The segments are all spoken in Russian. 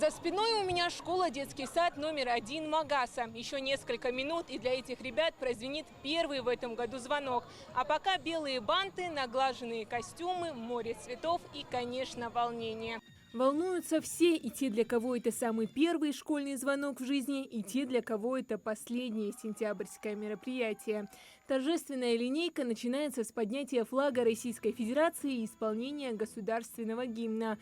За спиной у меня школа, детский сад номер 1 Магаса. Еще несколько минут, и для этих ребят прозвенит первый в этом году звонок. А пока белые банты, наглаженные костюмы, море цветов и, конечно, волнение. Волнуются все, и те, для кого это самый первый школьный звонок в жизни, и те, для кого это последнее сентябрьское мероприятие. Торжественная линейка начинается с поднятия флага Российской Федерации и исполнения государственного гимна.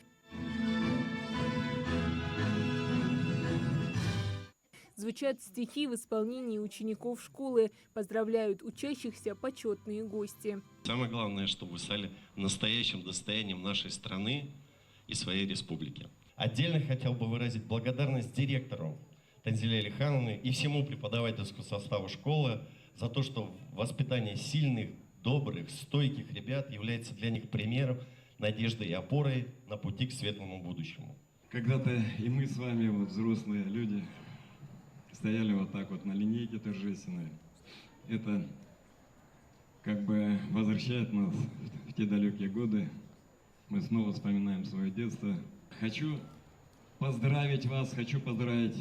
Звучат стихи в исполнении учеников школы. Поздравляют учащихся почетные гости. Самое главное, чтобы вы стали настоящим достоянием нашей страны и своей республики. Отдельно хотел бы выразить благодарность директору Танзиле Алихановне и всему преподавательскому составу школы за то, что воспитание сильных, добрых, стойких ребят является для них примером, надеждой и опорой на пути к светлому будущему. Когда-то и мы с вами, вот, взрослые люди, стояли вот так вот на линейке торжественной. Это как бы возвращает нас в те далекие годы. Мы снова вспоминаем свое детство. Хочу поздравить вас, хочу поздравить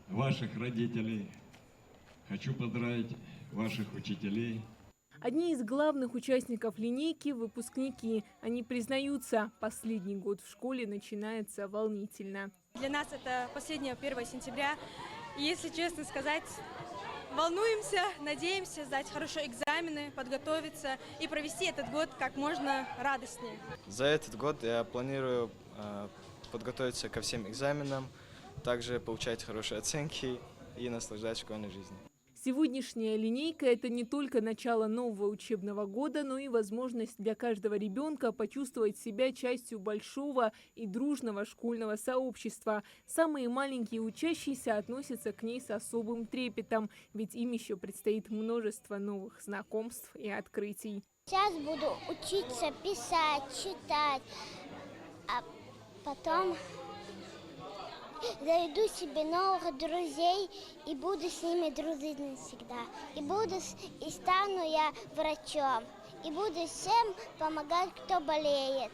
ваших родителей, хочу поздравить ваших учителей. Одни из главных участников линейки – выпускники. Они признаются, последний год в школе начинается волнительно. Для нас это последнее 1 сентября. И, если честно сказать, волнуемся, надеемся сдать хорошие экзамены, подготовиться и провести этот год как можно радостнее. За этот год я планирую подготовиться ко всем экзаменам, также получать хорошие оценки и наслаждаться школьной жизнью. Сегодняшняя линейка – это не только начало нового учебного года, но и возможность для каждого ребенка почувствовать себя частью большого и дружного школьного сообщества. Самые маленькие учащиеся относятся к ней с особым трепетом, ведь им еще предстоит множество новых знакомств и открытий. Сейчас буду учиться писать, читать, а потом заведу себе новых друзей и буду с ними дружить навсегда. И стану я врачом. И буду всем помогать, кто болеет.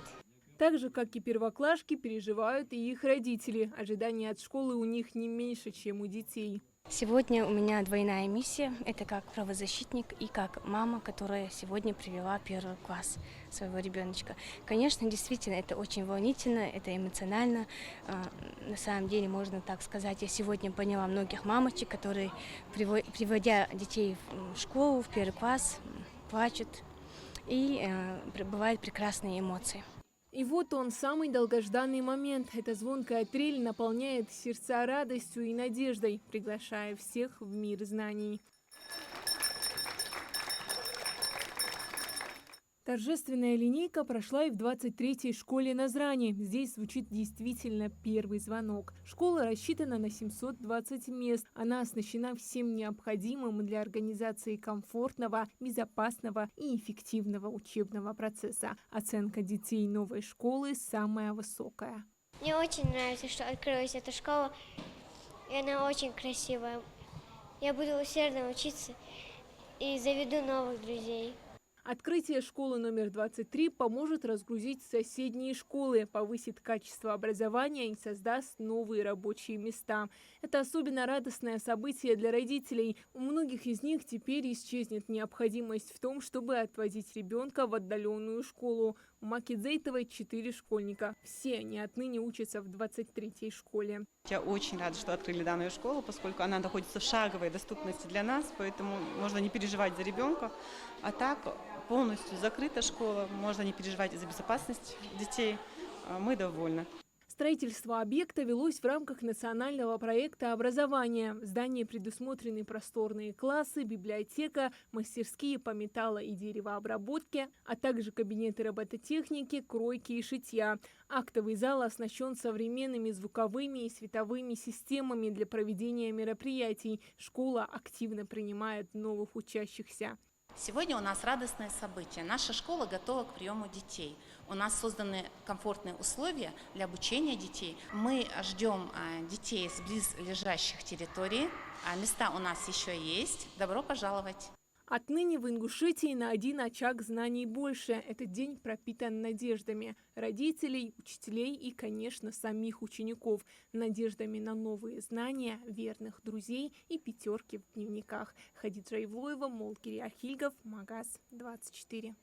Так же, как и первоклашки, переживают и их родители. Ожидания от школы у них не меньше, чем у детей. Сегодня у меня двойная миссия. Это как правозащитник и как мама, которая сегодня привела 1 класс своего ребеночка. Конечно, действительно, это очень волнительно, это эмоционально. На самом деле, можно так сказать, я сегодня поняла многих мамочек, которые, приводя детей в школу, в 1 класс, плачут, и бывают прекрасные эмоции. И вот он, самый долгожданный момент. Эта звонкая трель наполняет сердца радостью и надеждой, приглашая всех в мир знаний. Торжественная линейка прошла и в 23-й школе Назрани. Здесь звучит действительно первый звонок. Школа рассчитана на 720 мест. Она оснащена всем необходимым для организации комфортного, безопасного и эффективного учебного процесса. Оценка детей новой школы самая высокая. Мне очень нравится, что открылась эта школа, и она очень красивая. Я буду усердно учиться и заведу новых друзей. Открытие школы номер 23 поможет разгрузить соседние школы, повысит качество образования и создаст новые рабочие места. Это особенно радостное событие для родителей. У многих из них теперь исчезнет необходимость в том, чтобы отвозить ребенка в отдаленную школу. У Макидзейтовой 4 школьника. Все они отныне учатся в 23-й школе. Я очень рада, что открыли данную школу, поскольку она находится в шаговой доступности для нас, поэтому можно не переживать за ребенка. А так полностью закрыта школа, можно не переживать за безопасность детей. Мы довольны. Строительство объекта велось в рамках национального проекта образования. В здании предусмотрены просторные классы, библиотека, мастерские по металло- и деревообработке, а также кабинеты робототехники, кройки и шитья. Актовый зал оснащен современными звуковыми и световыми системами для проведения мероприятий. Школа активно принимает новых учащихся. Сегодня у нас радостное событие. Наша школа готова к приему детей. У нас созданы комфортные условия для обучения детей. Мы ждем детей с близлежащих территорий. Места у нас еще есть. Добро пожаловать! Отныне в Ингушетии на один очаг знаний больше. Этот день пропитан надеждами родителей, учителей и, конечно, самих учеников. Надеждами на новые знания, верных друзей и пятерки в дневниках. Хадиджа Ивлоева, Молкири Ахильгов, Магаз 24.